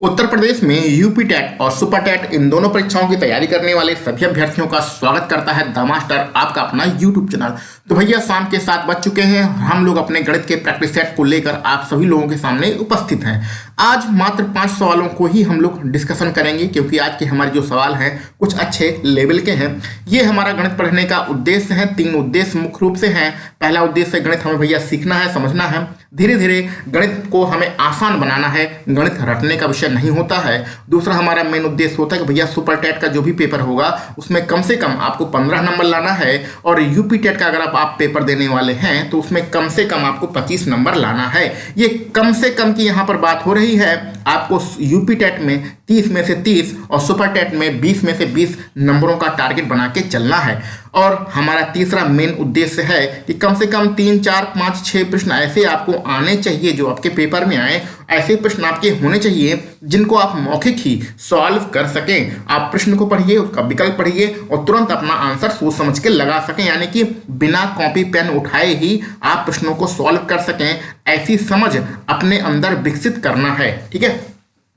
उत्तर प्रदेश में UP TET और super TET इन दोनों परीक्षाओं की तैयारी करने वाले सभी अभ्यर्थियों का स्वागत करता है द मास्टर, आपका अपना यूट्यूब चैनल। तो भैया शाम के 7 बज चुके हैं, हम लोग अपने गणित के प्रैक्टिस सेट को लेकर आप सभी लोगों के सामने उपस्थित हैं। आज मात्र 5 सवालों को ही हम लोग डिस्कशन करेंगे, क्योंकि आज के हमारे जो सवाल हैं कुछ अच्छे लेवल के हैं। ये हमारा गणित पढ़ने का उद्देश्य है। 3 उद्देश्य मुख्य रूप से हैं। पहला उद्देश्य गणित हमें भैया सीखना है, समझना है। धीरे धीरे गणित को हमें आसान बनाना है, गणित रटने का विषय नहीं होता है। दूसरा हमारा मेन उद्देश्य होता है कि भैया सुपर टेट का जो भी पेपर होगा उसमें कम से कम आपको 15 नंबर लाना है, और यूपी टेट का अगर आप पेपर देने वाले हैं तो उसमें कम से कम आपको 25 नंबर लाना है। ये कम से कम की यहाँ पर बात हो रही है। आपको यूपी टेट में 30 में से 30 और सुपर टेट में 20 में से 20 नंबरों का टारगेट बना के चलना है। और हमारा तीसरा मेन उद्देश्य है कि कम से कम 3, 4, 5, 6 प्रश्न ऐसे आपको आने चाहिए जो आपके पेपर में आए। ऐसे प्रश्न आपके होने चाहिए जिनको आप मौखिक ही सॉल्व कर सकें। आप प्रश्न को पढ़िए, उसका विकल्प पढ़िए और तुरंत अपना आंसर सोच समझ के लगा सकें, यानी कि बिना कॉपी पेन उठाए ही आप प्रश्नों को सॉल्व कर सकें। ऐसी समझ अपने अंदर विकसित करना है, ठीक है।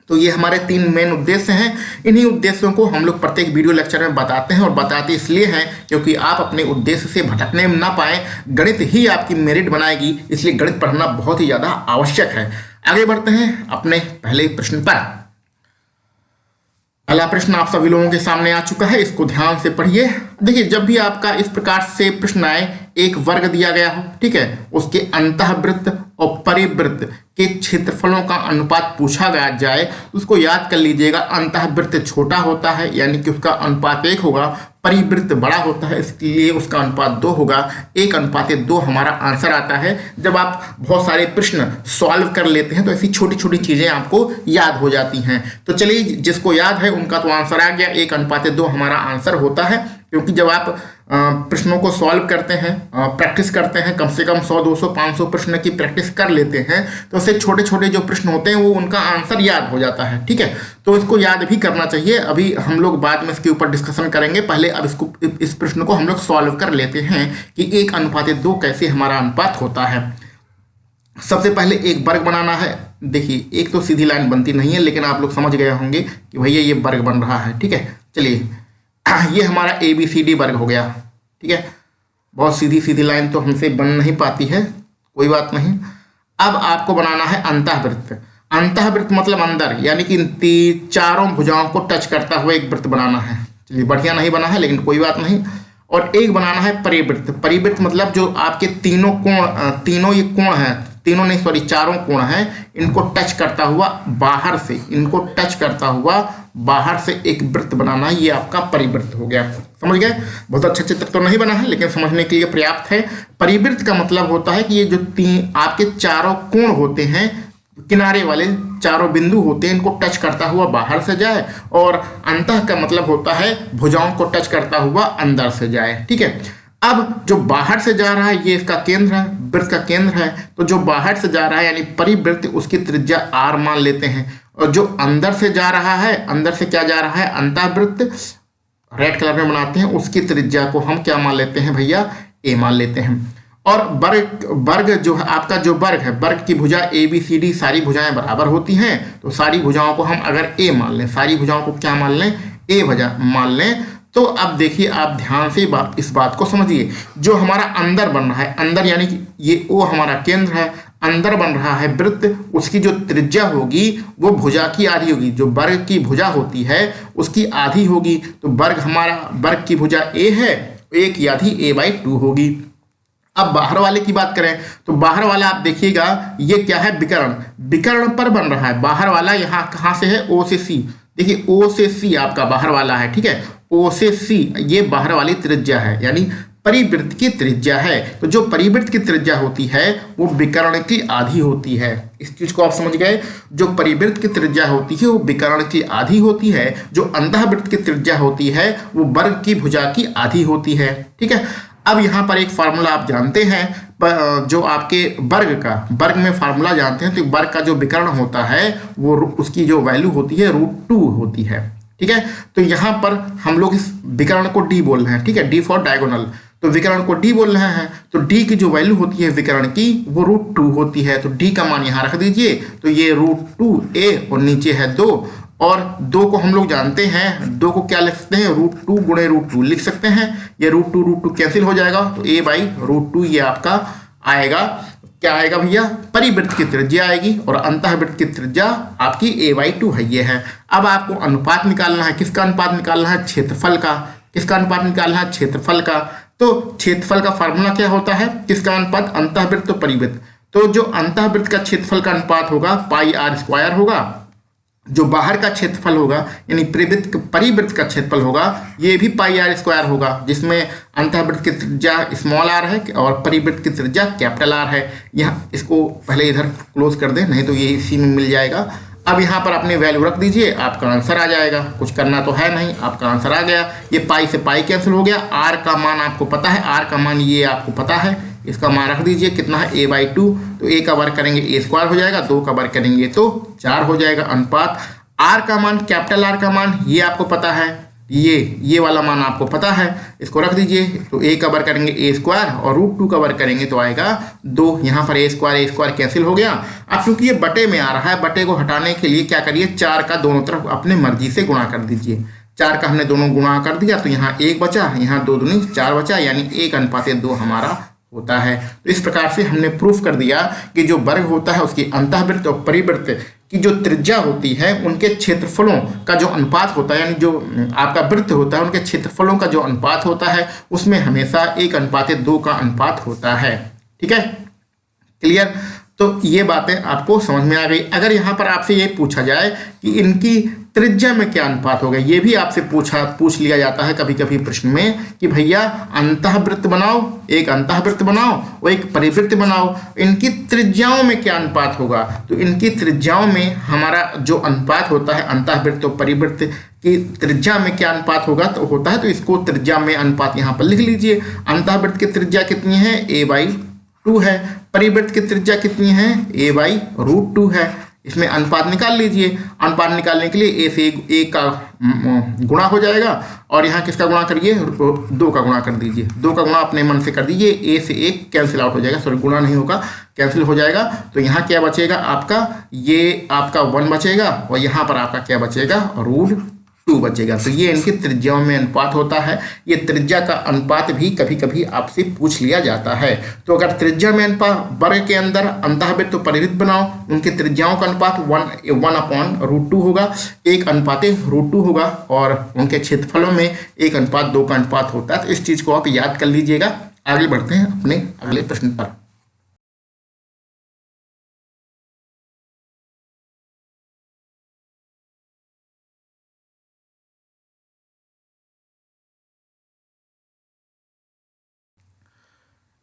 तो ये हमारे 3 मेन उद्देश्य हैं। इन्हीं उद्देश्यों को हम लोग प्रत्येक वीडियो लेक्चर में बताते हैं, और बताते इसलिए हैं क्योंकि आप अपने उद्देश्य से भटकने ना पाए। गणित ही आपकी मेरिट बनाएगी, इसलिए गणित पढ़ना बहुत ही ज़्यादा आवश्यक है। आगे बढ़ते हैं अपने पहले प्रश्न पर। पहला प्रश्न आप सभी लोगों के सामने आ चुका है, इसको ध्यान से पढ़िए। देखिए, जब भी आपका इस प्रकार से प्रश्न आए, एक वर्ग दिया गया हो, ठीक है, उसके अंतःवृत्त और परिवृत्त के क्षेत्रफलों का अनुपात पूछा गया जाए, उसको याद कर लीजिएगा। अंतःवृत्त छोटा होता है, यानी कि उसका अनुपात 1 होगा। परिवृत्त बड़ा होता है, इसलिए उसका अनुपात 2 होगा। 1:2 हमारा आंसर आता है। जब आप बहुत सारे प्रश्न सॉल्व कर लेते हैं तो ऐसी छोटी छोटी चीजें आपको याद हो जाती हैं। तो चलिए, जिसको याद है उनका तो आंसर आ गया। 1:2 हमारा आंसर होता है, क्योंकि जब आप प्रश्नों को सॉल्व करते हैं, प्रैक्टिस करते हैं, कम से कम 100, 200, 500 प्रश्न की प्रैक्टिस कर लेते हैं, तो ऐसे छोटे छोटे जो प्रश्न होते हैं वो उनका आंसर याद हो जाता है, ठीक है। तो इसको याद भी करना चाहिए। अभी हम लोग बाद में इसके ऊपर डिस्कशन करेंगे, पहले अब इस प्रश्न को हम लोग सॉल्व कर लेते हैं कि 1:2 कैसे हमारा अनुपात होता है। सबसे पहले एक वर्ग बनाना है। देखिए, एक तो सीधी लाइन बनती नहीं है, लेकिन आप लोग समझ गए होंगे कि भैया ये वर्ग बन रहा है, ठीक है। चलिए, ये हमारा ABCD वर्ग हो गया, ठीक है। बहुत सीधी सीधी लाइन तो हमसे बन नहीं पाती है, कोई बात नहीं। अब आपको बनाना है अंतःवृत्त। अंतःवृत्त मतलब अंदर, यानी कि चारों भुजाओं को टच करता हुआ एक वृत्त बनाना है। चलिए, बढ़िया नहीं बना है, लेकिन कोई बात नहीं। और एक बनाना है परिवृत्त। परिवृत्त मतलब जो आपके तीनों कोण, तीनों ये कोण हैं, तीनों नहीं सॉरी चारों कोण हैं, इनको टच करता हुआ बाहर से, इनको टच करता हुआ बाहर से एक वृत्त बनाना है। ये आपका परिवृत्त हो गया, समझ गए। बहुत अच्छे तक तो नहीं बना है, लेकिन समझने के लिए पर्याप्त है। परिवृत्त का मतलब होता है कि ये जो आपके चारों कोण होते हैं, किनारे वाले चारों बिंदु होते हैं, इनको टच करता हुआ बाहर से जाए। और अंतः का मतलब होता है भुजाओं को टच करता हुआ अंदर से जाए, ठीक है। अब जो बाहर से जा रहा है ये इसका केंद्र है, वृत्त का केंद्र है। तो जो बाहर से जा रहा है यानी परिवृत्त, उसकी त्रिज्या r मान लेते हैं। और जो अंदर से जा रहा है, अंदर से क्या जा रहा है, अंतःवृत्त, रेड कलर में बनाते हैं, उसकी त्रिज्या को हम क्या मान लेते हैं भैया, a मान लेते हैं। और वर्ग जो है आपका, जो वर्ग है, वर्ग की भुजा ABCD सारी भुजाएं बराबर होती हैं। तो सारी भुजाओं को हम अगर a मान लें, सारी भुजाओं को क्या मान लें, a भुजा मान लें। तो अब देखिए, आप ध्यान से इस बात को समझिए। जो हमारा अंदर बन रहा है, अंदर यानी कि ये O हमारा केंद्र है, अंदर बन रहा है वृत्त, उसकी जो त्रिज्या होगी वो भुजा की आधी होगी। जो वर्ग की भुजा होती है उसकी आधी होगी। तो वर्ग हमारा, वर्ग की भुजा A है, A की आधी A/2 होगी। अब बाहर वाले की बात करें तो बाहर वाला आप देखिएगा, ये क्या है, विकर्ण, विकर्ण पर बन रहा है। बाहर वाला यहाँ कहाँ से है, O से C। देखिए, O से C आपका बाहर वाला है, ठीक है। O से C ये बाहर वाली त्रिज्या है, यानी परिवृत्त की त्रिज्या है। तो जो परिवृत्त की त्रिज्या होती है वो विकर्ण की आधी होती है। इस चीज को आप समझ गए। जो परिवृत्त की त्रिज्या होती है वो विकर्ण की आधी होती है। जो अंतःवृत्त की त्रिज्या होती है वो वर्ग की भुजा की आधी होती है, ठीक है। अब यहाँ पर एक फार्मूला आप जानते हैं, जो आपके वर्ग में फार्मूला जानते हैं। तो वर्ग का जो विकर्ण होता है वो उसकी जो वैल्यू होती है √2 होती है, ठीक है। तो यहाँ पर हम लोग इस विकर्ण को D बोल रहे हैं, ठीक है, D फॉर डायगोनल। तो विकर्ण को डी बोल रहे हैं, तो डी की जो वैल्यू होती है विकर्ण की वो √2 होती है। तो डी का मान यहाँ रख दीजिए, तो ये √2a और नीचे है 2, और 2 को हम लोग जानते हैं, 2 को क्या लिख सकते हैं, √2 गुणे √2 लिख सकते हैं। ये √2 कैंसिल हो जाएगा, तो a/√2 ये आपका आएगा, क्या आएगा भैया, परिवृत्त की त्रिज्या आएगी, और अंतःवृत्त की त्रिज्या आपकी a/2 है, ये है। अब आपको अनुपात निकालना है, किसका अनुपात निकालना है, क्षेत्रफल का। किसका अनुपात निकालना है, क्षेत्रफल का। तो क्षेत्रफल का फार्मूला क्या होता है, किसका अनुपात, अंतःवृत्त तो परिवृत्त। तो जो अंतःवृत्त का क्षेत्रफल का अनुपात होगा πr² होगा, जो बाहर का क्षेत्रफल होगा यानी परिवृत्त का क्षेत्रफल होगा ये भी πr² होगा, जिसमें अंतःवृत्त की त्रिज्या स्मॉल r है और परिवृत्त की त्रिज्या कैपिटल R है। यहाँ इसको पहले इधर क्लोज कर दें, नहीं तो ये इसी में मिल जाएगा। अब यहाँ पर अपनी वैल्यू रख दीजिए, आपका आंसर आ जाएगा, कुछ करना तो है नहीं, आपका आंसर आ गया। ये पाई से पाई कैंसिल हो गया, आर का मान आपको पता है, आर का मान ये आपको पता है, इसका मान रख दीजिए, कितना है a/2, तो a का वर्ग करेंगे a² हो जाएगा, 2 का वर्ग करेंगे तो 4 हो जाएगा। अनुपात आर का मान, कैपिटल आर का मान ये आपको पता है, ये वाला मान आपको पता है, इसको रख दीजिए। तो a का वर्ग करेंगे a² और √2 का वर्ग करेंगे तो आएगा 2। यहाँ पर a² कैंसिल हो गया। अब चूंकि ये बटे में आ रहा है, बटे को हटाने के लिए क्या करिए, 4 का दोनों तरफ अपने मर्जी से गुणा कर दीजिए। 4 का हमने दोनों गुणा कर दिया तो यहाँ 1 बचा, यहाँ 2 दूनी 4 बचा, यानी 1:2 हमारा होता है। तो इस प्रकार से हमने प्रूफ कर दिया कि जो वर्ग होता है उसकी अंतःवृत्त और परिवृत्त की जो त्रिज्या होती है उनके क्षेत्रफलों का जो अनुपात होता है, यानी जो आपका वृत्त होता है उनके क्षेत्रफलों का जो अनुपात होता है उसमें हमेशा 1:2 का अनुपात होता है। ठीक है, क्लियर। तो ये बातें आपको समझ में आ गई। अगर यहाँ पर आपसे ये पूछा जाए कि इनकी त्रिज्या में क्या अनुपात होगा, ये भी आपसे पूछ लिया जाता है कभी कभी प्रश्न में कि भैया अंतःवृत्त बनाओ, एक अंतःवृत्त बनाओ और एक परिवृत्त बनाओ, इनकी त्रिज्याओं में क्या अनुपात होगा। तो इनकी त्रिज्याओं में हमारा जो अनुपात होता है अंतःवृत्त और परिवृत्त की त्रिज्या में क्या अनुपात होगा, तो होता है, तो इसको त्रिज्या में अनुपात यहाँ पर लिख लीजिए। अंतःवृत्त की त्रिज्या कितनी है, a/2 है, परिवृत्त की त्रिज्या कितनी है, a/√2 है। इसमें अनुपात निकाल लीजिए। अनुपात निकालने के लिए a से a का गुणा हो जाएगा और यहाँ किसका गुणा करिए, 2 का गुणा कर दीजिए। 2 का गुणा अपने मन से कर दीजिए, a से 1 कैंसिल आउट हो जाएगा, सॉरी गुणा नहीं होगा, कैंसिल हो जाएगा। तो यहाँ क्या बचेगा आपका, ये आपका 1 बचेगा और यहाँ पर आपका क्या बचेगा, √2 बचेगा। तो ये इनकी त्रिज्याओं में अनुपात होता है। ये त्रिज्या का अनुपात भी कभी कभी आपसे पूछ लिया जाता है। तो अगर त्रिज्या में अनुपात, वर्ग के अंदर अंतःवृत्त और परिवृत्त बनाओ, उनकी त्रिज्याओं का अनुपात 1/√2 होगा, 1:√2 होगा, और उनके क्षेत्रफलों में 1:2 का अनुपात होता है। तो इस चीज को आप याद कर लीजिएगा। आगे बढ़ते हैं अपने अगले प्रश्न पर।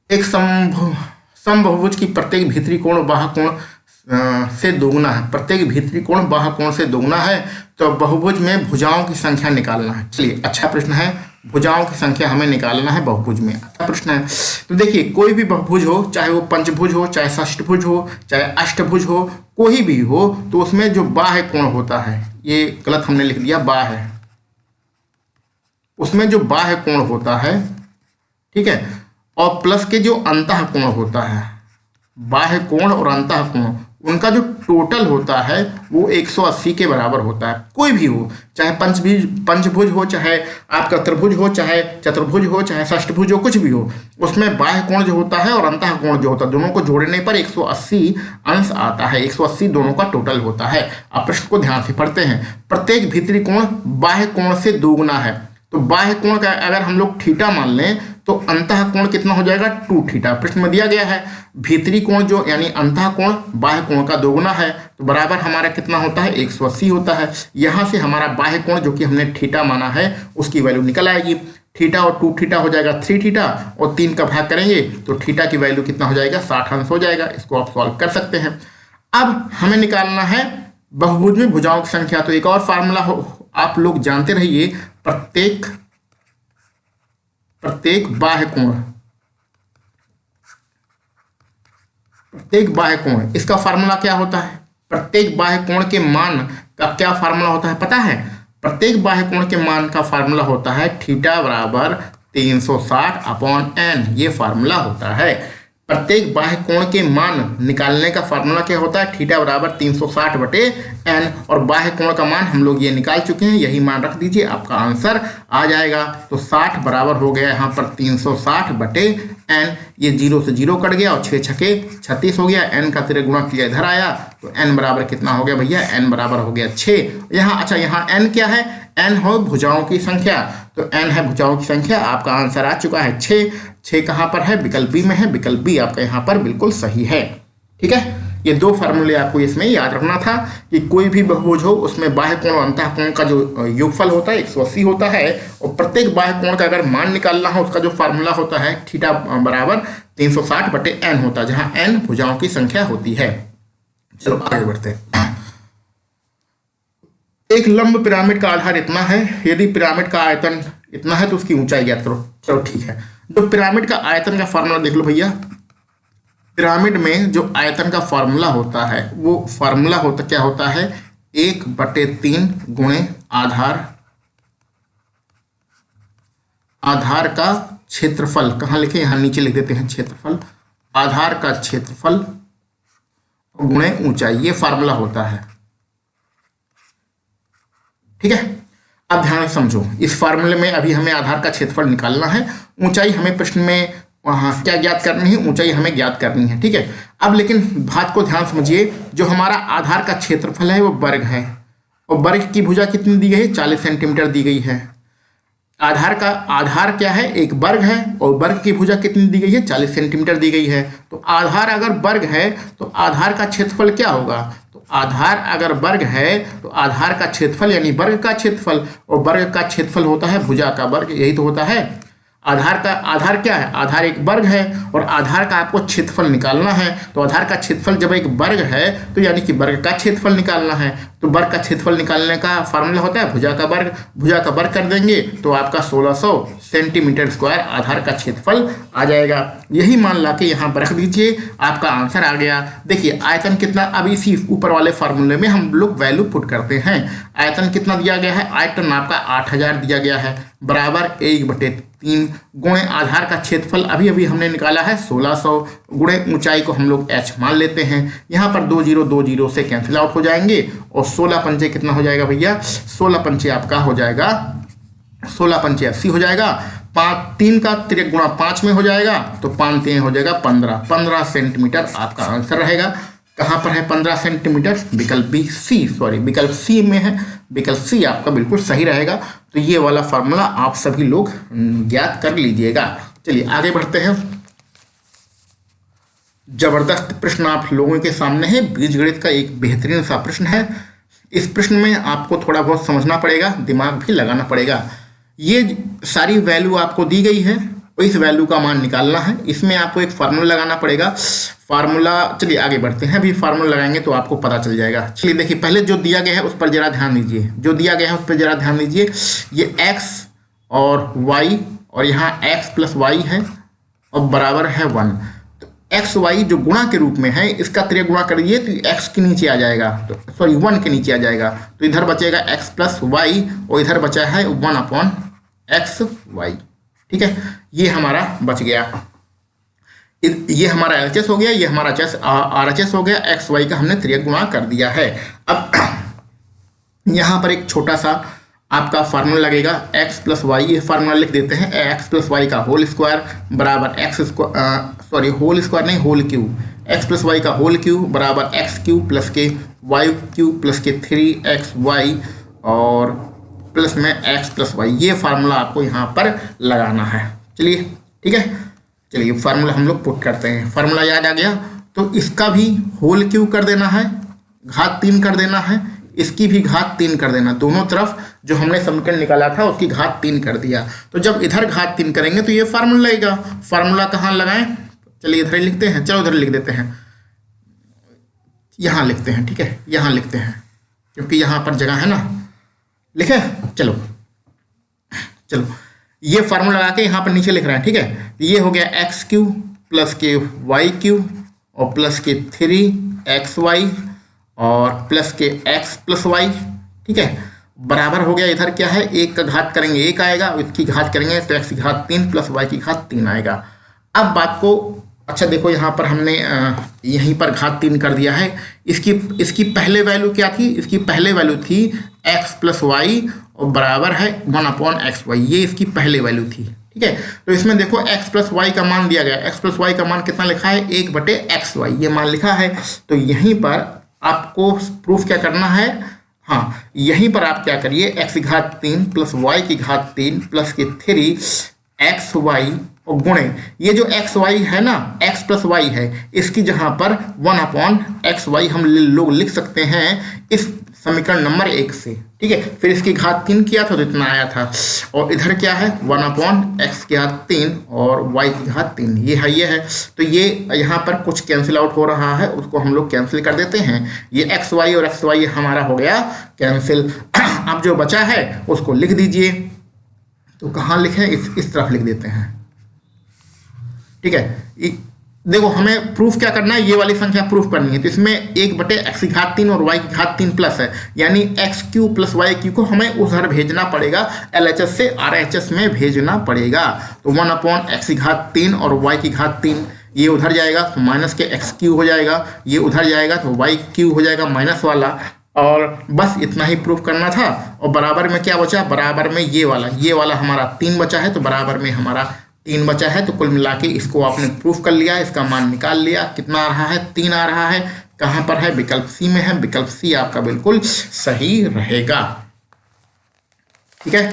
एक समबहुभुज की प्रत्येक भीतरी कोण बाह्य कोण से दोगुना है। प्रत्येक भीतरी कोण बाह्य कोण से दोगुना है, तो बहुभुज में भुजाओं की संख्या निकालना है। चलिए, अच्छा प्रश्न है, भुजाओं की संख्या हमें निकालना है बहुभुज में, अच्छा प्रश्न है। तो देखिए, कोई भी बहुभुज हो, चाहे वो पंचभुज हो, चाहे षष्ठभुज हो, चाहे अष्टभुज हो, कोई भी हो, तो उसमें जो बाह्य कोण होता है, ये गलत हमने लिख दिया, बाह्य, उसमें जो बाह्य कोण होता है, ठीक है, और प्लस के जो अंतः कोण होता है, बाह्य कोण और अंतः कोण, उनका जो टोटल होता है वो 180 के बराबर होता है। कोई भी हो, चाहे पंचभुज हो, चाहे आपका त्रिभुज हो, चाहे चतुर्भुज हो, चाहे षष्ठभुज हो, कुछ भी हो, उसमें बाह्य कोण जो होता है और अंतः कोण जो होता है, दोनों को जोड़ने पर 180 अंश आता है। 180 दोनों का टोटल होता है। अब प्रश्न को ध्यान से पढ़ते हैं। प्रत्येक भीतरी कोण बाह्य कोण से दोगुना है, तो बाह्य कोण का अगर हम लोग थीटा मान लें तो अंतः कोण कितना हो जाएगा, 2θ। प्रश्न में दिया गया है भीतरी कोण जो यानी अंतः कोण बाह्य कोण का दोगुना है, तो बराबर हमारा कितना होता है, 180 होता है। यहाँ से हमारा बाह्य कोण जो कि हमने थीटा माना है उसकी वैल्यू निकल आएगी। थीटा और 2θ हो जाएगा 3θ, और 3 का भाग करेंगे तो थीटा की वैल्यू कितना हो जाएगा, 60 अंश हो जाएगा। इसको आप सॉल्व कर सकते हैं। अब हमें निकालना है बहुभुज में भुजाओं की संख्या। तो एक और फार्मूला आप लोग जानते रहिए, प्रत्येक बाह्य कोण, इसका फार्मूला क्या होता है, प्रत्येक बाह्य कोण के मान का क्या फार्मूला होता है पता है। प्रत्येक बाह्य कोण के मान का फार्मूला होता है थीटा बराबर 360/n, ये फार्मूला होता है। प्रत्येक बाह्य कोण के मान निकालने का फार्मूला क्या होता है? थीटा बराबर 360/n, और बाह्य कोण का मान हम लोग ये निकाल चुके हैं, यही मान रख दीजिए, आपका आंसर आ जाएगा। तो 60 बराबर हो गया यहाँ पर 360/n, ये 0 से 0 कट गया और 6 छके 36 हो गया, n का तिरे गुणा किया इधर आया, तो n बराबर कितना हो गया भैया? n बराबर हो गया 6। यहाँ अच्छा, यहाँ n क्या है? n हो भुजाओं की संख्या, तो n है भुजाओं की संख्या, आपका आंसर आ चुका है 6। 6 कहाँ पर है? विकल्प बी में है, विकल्प बी आपका यहाँ पर बिल्कुल सही है। ठीक है, ये दो फार्मूले आपको इसमें याद रखना था कि कोई भी बहुभुज हो उसमें बाह्य कोण और अंतः कोण का जो योगफल होता है 180 होता है, और प्रत्येक बाह्य कोण का अगर मान निकालना हो उसका जो फार्मूला होता है थीटा बराबर 360/n होता है, जहां n भुजाओं की संख्या होती है। चलो आगे बढ़ते हैं। एक लंब पिरामिड का आधार इतना है, यदि पिरामिड का आयतन इतना है तो उसकी ऊंचाई ज्ञात करो। चलो ठीक है, जो पिरामिड का आयतन का फार्मूला देख लो भैया। पिरामिड में जो आयतन का फार्मूला होता है वो फार्मूला होता क्या होता है? 1/3 गुणे आधार का क्षेत्रफल। कहाँ लिखे? यहाँ नीचे लिख देते हैं क्षेत्रफल, आधार का क्षेत्रफल गुणे ऊंचाई, ये फार्मूला होता है। ठीक है, अब ध्यान से समझो, इस फार्मूले में अभी हमें आधार का क्षेत्रफल निकालना है, ऊंचाई हमें प्रश्न में वहाँ क्या ज्ञात करनी है? ऊंचाई हमें ज्ञात करनी है। ठीक है, अब लेकिन बात को ध्यान समझिए, जो हमारा आधार का क्षेत्रफल है वो वर्ग है, और वर्ग की भुजा कितनी दी गई है? 40 सेंटीमीटर दी गई है। आधार क्या है? एक वर्ग है, और वर्ग की भुजा कितनी दी गई है? 40 सेंटीमीटर दी गई है। तो आधार अगर वर्ग है तो आधार का क्षेत्रफल क्या होगा? तो आधार अगर वर्ग है तो आधार का क्षेत्रफल यानी वर्ग का क्षेत्रफल, और वर्ग का क्षेत्रफल होता है भुजा का वर्ग, यही तो होता है। आधार क्या है? आधार एक वर्ग है, और आधार का आपको क्षेत्रफल निकालना है, तो आधार का क्षेत्रफल जब एक वर्ग है तो यानी कि वर्ग का क्षेत्रफल निकालना है। तो वर्ग का क्षेत्रफल निकालने का फार्मूला होता है भुजा का वर्ग, भुजा का वर्ग कर देंगे तो आपका 1600 सेंटीमीटर स्क्वायर आधार का क्षेत्रफल आ जाएगा। यही मान ला के यहाँ पर रख दीजिए, आपका आंसर आ गया। देखिए आयतन कितना, अब इसी ऊपर वाले फार्मूले में हम लोग वैल्यू पुट करते हैं। आयतन कितना दिया गया है? आयतन आपका 8000 दिया गया है, बराबर 1/3 गुणे आधार का क्षेत्रफल अभी अभी हमने निकाला है 1600, गुणे ऊंचाई को हम लोग h मान लेते हैं। यहाँ पर 2 0 से कैंसिल आउट हो जाएंगे, और 16 पंचे कितना हो जाएगा भैया? 16 पंचे आपका हो जाएगा 16 पंचे 80 हो जाएगा, 3 का तिरक गुणा 5 में हो जाएगा, तो 5 3 हो जाएगा 15 सेंटीमीटर आपका आंसर रहेगा। कहाँ पर है 15 सेंटीमीटर? विकल्प बी सी, सॉरी विकल्प सी में है, विकल्प सी आपका बिल्कुल सही रहेगा। तो ये वाला फार्मूला आप सभी लोग ज्ञात कर लीजिएगा। चलिए आगे बढ़ते हैं। जबरदस्त प्रश्न आप लोगों के सामने है, बीजगणित का एक बेहतरीन सा प्रश्न है। इस प्रश्न में आपको थोड़ा बहुत समझना पड़ेगा, दिमाग भी लगाना पड़ेगा। ये सारी वैल्यू आपको दी गई है, इस वैल्यू का मान निकालना है, इसमें आपको एक फार्मूला लगाना पड़ेगा। फार्मूला, चलिए आगे बढ़ते हैं, अभी फार्मूला लगाएंगे तो आपको पता चल जाएगा। चलिए देखिए, पहले जो दिया गया है उस पर जरा ध्यान दीजिए, जो दिया गया है उस पर जरा ध्यान दीजिए। ये x और y, और यहाँ x + y है और बराबर है 1। तो एक्स वाई जो गुणा के रूप में है, इसका त्रिय गुणा करिए तो x के नीचे आ जाएगा, तो सॉरी 1 के नीचे आ जाएगा, तो इधर बचेगा x + y, और इधर बचा है 1/xy। ठीक है, ये हमारा बच गया। ये हमारा LHS हो गया, ये हमारा RHS हो गया। एक्स वाई का हमने त्रिय गुणा कर दिया है। अब यहाँ पर एक छोटा सा आपका फार्मूला लगेगा, x + y, ये फार्मूला लिख देते हैं। x + y का होल स्क्वायर बराबर होल स्क्वायर नहीं, होल क्यूब, x + y का होल क्यूब बराबर x³ + के y³ + के 3xy और प्लस में x + y। ये फार्मूला आपको यहाँ पर लगाना है। चलिए ठीक है, चलिए फार्मूला हम लोग पुट करते हैं। फार्मूला याद आ गया तो इसका भी होल क्यूब कर देना है, घात 3 कर देना है, इसकी भी घात 3 कर देना। दोनों तरफ जो हमने समीकरण निकाला था उसकी घात 3 कर दिया। तो जब इधर घात 3 करेंगे तो ये फार्मूला लगेगा। फार्मूला कहाँ लगाएं? चलिए इधर ही लिखते हैं, चलो इधर लिख देते हैं, यहाँ लिखते हैं। ठीक है, यहाँ लिखते हैं क्योंकि यहाँ पर जगह है ना, लिखे। चलो ये फार्मूला लगा के यहाँ पर नीचे लिख रहे हैं। ठीक है, ये हो गया x³ + के y³ और प्लस के 3xy और प्लस के x + y। ठीक है, बराबर हो गया, इधर क्या है, एक का घात करेंगे एक आएगा, इसकी घात करेंगे तो x की घात 3 प्लस y की घात 3 आएगा। अब बात को अच्छा देखो, यहाँ पर हमने यहीं पर घात 3 कर दिया है। इसकी पहले वैल्यू क्या थी, इसकी पहले वैल्यू थी x प्लस वाई और बराबर है 1/xy, ये इसकी पहले वैल्यू थी। ठीक है, तो इसमें देखो x प्लस वाई का मान दिया गया, x प्लस वाई का मान कितना लिखा है, 1/xy ये मान लिखा है। तो यहीं पर आपको प्रूफ क्या करना है, हाँ यहीं पर आप क्या करिए, x की घात 3 प्लस y की घात 3 प्लस के 3xy और गुणे ये जो xy है ना, x प्लस वाई है, इसकी जहां पर 1/xy हम लोग लिख सकते हैं इस समीकरण नंबर 1 से। ठीक है, फिर इसकी घात 3 किया था तो इतना आया था, और इधर क्या है 1/x की घात 3 और y की घात 3, ये है। तो ये यहाँ पर कुछ कैंसिल आउट हो रहा है, उसको हम लोग कैंसिल कर देते हैं। ये xy और xy हमारा हो गया कैंसिल। अब जो बचा है उसको लिख दीजिए, तो कहाँ लिखें, इस तरफ लिख देते हैं। ठीक है, देखो हमें प्रूफ क्या करना है, ये वाली संख्या प्रूफ करनी है, तो इसमें 1/x की घात 3 और y की घात 3 प्लस है, यानी x³ प्लस y³ को हमें उधर भेजना पड़ेगा, LHS से RHS में भेजना पड़ेगा। तो 1/x की घात 3 और y की घात 3 ये उधर जाएगा तो माइनस के x³ हो जाएगा, ये उधर जाएगा तो y³ हो जाएगा माइनस वाला, और बस इतना ही प्रूफ करना था। और बराबर में क्या बचा, बराबर में ये वाला हमारा 3 बचा है, तो बराबर में हमारा 3 बचा है। तो कुल मिला के इसको आपने प्रूफ कर लिया, इसका मान निकाल लिया, कितना आ रहा है, 3 आ रहा है। कहाँ पर है, विकल्प सी में है, विकल्प सी आपका बिल्कुल सही रहेगा। ठीक है,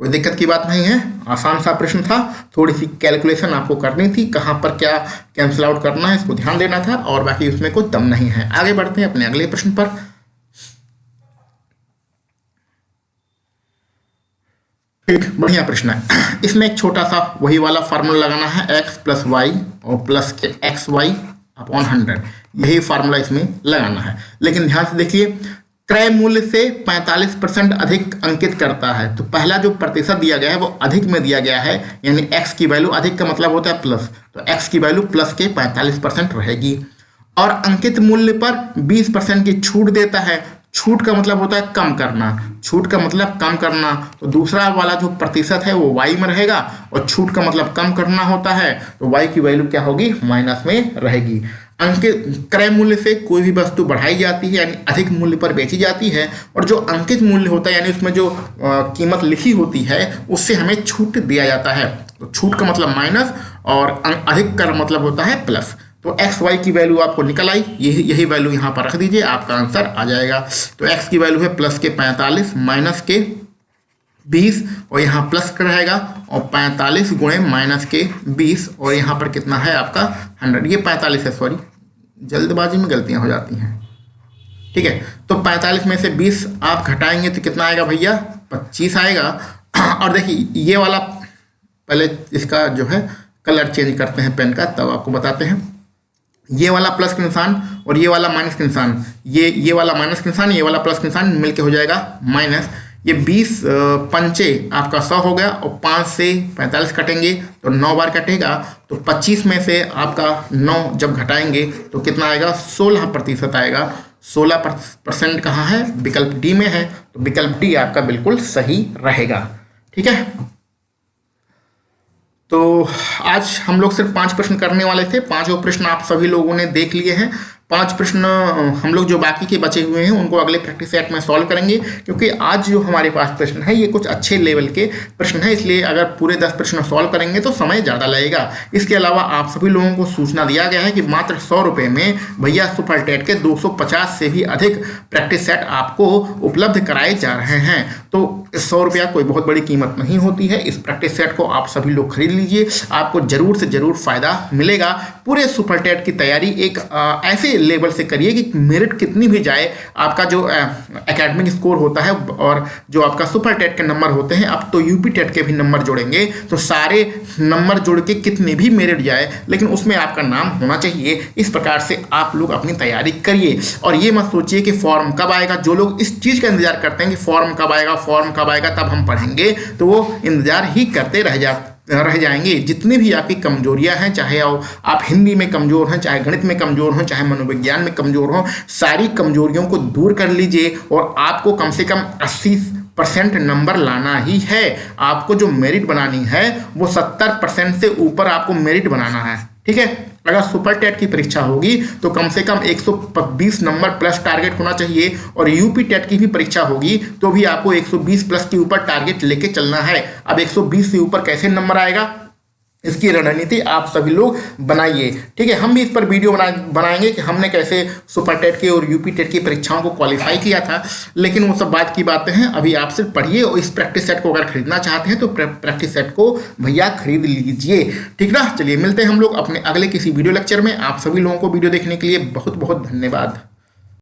कोई दिक्कत की बात नहीं है, आसान सा प्रश्न था, थोड़ी सी कैलकुलेशन आपको करनी थी, कहाँ पर क्या कैंसिल आउट करना है इसको ध्यान देना था, और बाकी उसमें कोई दम नहीं है। आगे बढ़ते हैं अपने अगले प्रश्न पर। ठीक, बढ़िया प्रश्न है। इसमें एक छोटा सा वही वाला फार्मूला लगाना है, x प्लस वाई और प्लस के xy/100, यही फार्मूला इसमें लगाना है। लेकिन ध्यान से देखिए, क्रय मूल्य से 45% अधिक अंकित करता है, तो पहला जो प्रतिशत दिया गया है वो अधिक में दिया गया है, यानी x की वैल्यू, अधिक का मतलब होता है प्लस, तो x की वैल्यू प्लस के 45% रहेगी। और अंकित मूल्य पर 20% की छूट देता है, छूट का मतलब होता है कम करना, छूट का मतलब कम करना, तो दूसरा वाला जो प्रतिशत है वो y में रहेगा, और छूट का मतलब कम करना होता है, तो y की वैल्यू क्या होगी, माइनस में रहेगी। अंकित क्रय मूल्य से कोई भी वस्तु बढ़ाई जाती है, यानी अधिक मूल्य पर बेची जाती है, और जो अंकित मूल्य होता है यानी उसमें जो कीमत लिखी होती है उससे हमें छूट दिया जाता है, तो छूट का मतलब माइनस और अधिक का मतलब होता है प्लस। तो एक्स वाई की वैल्यू आपको निकल आई, यही वैल्यू यहाँ पर रख दीजिए, आपका आंसर आ जाएगा। तो एक्स की वैल्यू है प्लस के 45 माइनस के 20, और यहाँ प्लस का रहेगा, और 45 गुणे माइनस के 20, और यहाँ पर कितना है आपका 100, ये 45 है, सॉरी जल्दबाजी में गलतियाँ हो जाती हैं। ठीक है, तो 45 में से 20 आप घटाएंगे तो कितना आएगा भैया, 25 आएगा। और देखिए ये वाला, पहले इसका जो है कलर चेंज करते हैं पेन का, तब आपको बताते हैं। ये वाला प्लस के निशान और ये वाला माइनस के निशान, ये वाला माइनस के निशान, ये वाला प्लस के निशान मिलके हो जाएगा माइनस। ये 20 पंचे आपका 100 हो गया, और 5 से 45 कटेंगे तो 9 बार कटेगा, तो 25 में से आपका 9 जब घटाएंगे तो कितना आएगा, 16% आएगा। 16% कहाँ है, विकल्प डी में है, तो विकल्प डी आपका बिल्कुल सही रहेगा। ठीक है, तो आज हम लोग सिर्फ 5 प्रश्न करने वाले थे, 5 प्रश्न आप सभी लोगों ने देख लिए हैं। 5 प्रश्न हम लोग जो बाकी के बचे हुए हैं उनको अगले प्रैक्टिस सेट में सॉल्व करेंगे, क्योंकि आज जो हमारे पास प्रश्न है ये कुछ अच्छे लेवल के प्रश्न है, इसलिए अगर पूरे 10 प्रश्न सॉल्व करेंगे तो समय ज़्यादा लगेगा। इसके अलावा आप सभी लोगों को सूचना दिया गया है कि मात्र 100 रुपये में भैया सुपर टेट के 250 से भी अधिक प्रैक्टिस सेट आपको उपलब्ध कराए जा रहे हैं। तो 100 रुपया कोई बहुत बड़ी कीमत नहीं होती है, इस प्रैक्टिस सेट को आप सभी लोग खरीद लीजिए, आपको जरूर से जरूर फायदा मिलेगा। पूरे सुपर टेट की तैयारी एक ऐसे लेवल से करिए कि मेरिट कितनी भी जाए, आपका जो एकेडमिक स्कोर होता है और जो आपका सुपर टेट के नंबर होते हैं, अब तो यूपी टेट के भी नंबर जोड़ेंगे, तो सारे नंबर जोड़ के कितने भी मेरिट जाए लेकिन उसमें आपका नाम होना चाहिए। इस प्रकार से आप लोग अपनी तैयारी करिए, और ये मत सोचिए कि फॉर्म कब आएगा। जो लोग इस चीज़ का इंतजार करते हैं कि फॉर्म कब आएगा, फॉर्म कब आएगा तब हम पढ़ेंगे, तो वो इंतजार ही करते रह रह जाएंगे। जितनी भी आपकी कमजोरियां हैं, चाहे आप हिंदी में कमजोर हैं, चाहे गणित में कमजोर हों, चाहे मनोविज्ञान में कमजोर हों, सारी कमजोरियों को दूर कर लीजिए और आपको कम से कम 80% नंबर लाना ही है। आपको जो मेरिट बनानी है वो 70% से ऊपर आपको मेरिट बनाना है, ठीक है। अगर सुपर टेट की परीक्षा होगी तो कम से कम 120 नंबर प्लस टारगेट होना चाहिए, और यूपी टेट की भी परीक्षा होगी तो भी आपको 120 प्लस के ऊपर टारगेट लेके चलना है। अब 120 से ऊपर कैसे नंबर आएगा, इसकी रणनीति आप सभी लोग बनाइए, ठीक है। हम भी इस पर वीडियो बनाएंगे कि हमने कैसे सुपर टेट के और यूपी टेट की परीक्षाओं को क्वालिफाई किया था, लेकिन वो सब बात की बातें हैं। अभी आप सिर्फ पढ़िए, और इस प्रैक्टिस सेट को अगर खरीदना चाहते हैं तो प्रैक्टिस सेट को भैया खरीद लीजिए, ठीक ना। चलिए मिलते हैं हम लोग अपने अगले किसी वीडियो लेक्चर में। आप सभी लोगों को वीडियो देखने के लिए बहुत बहुत धन्यवाद।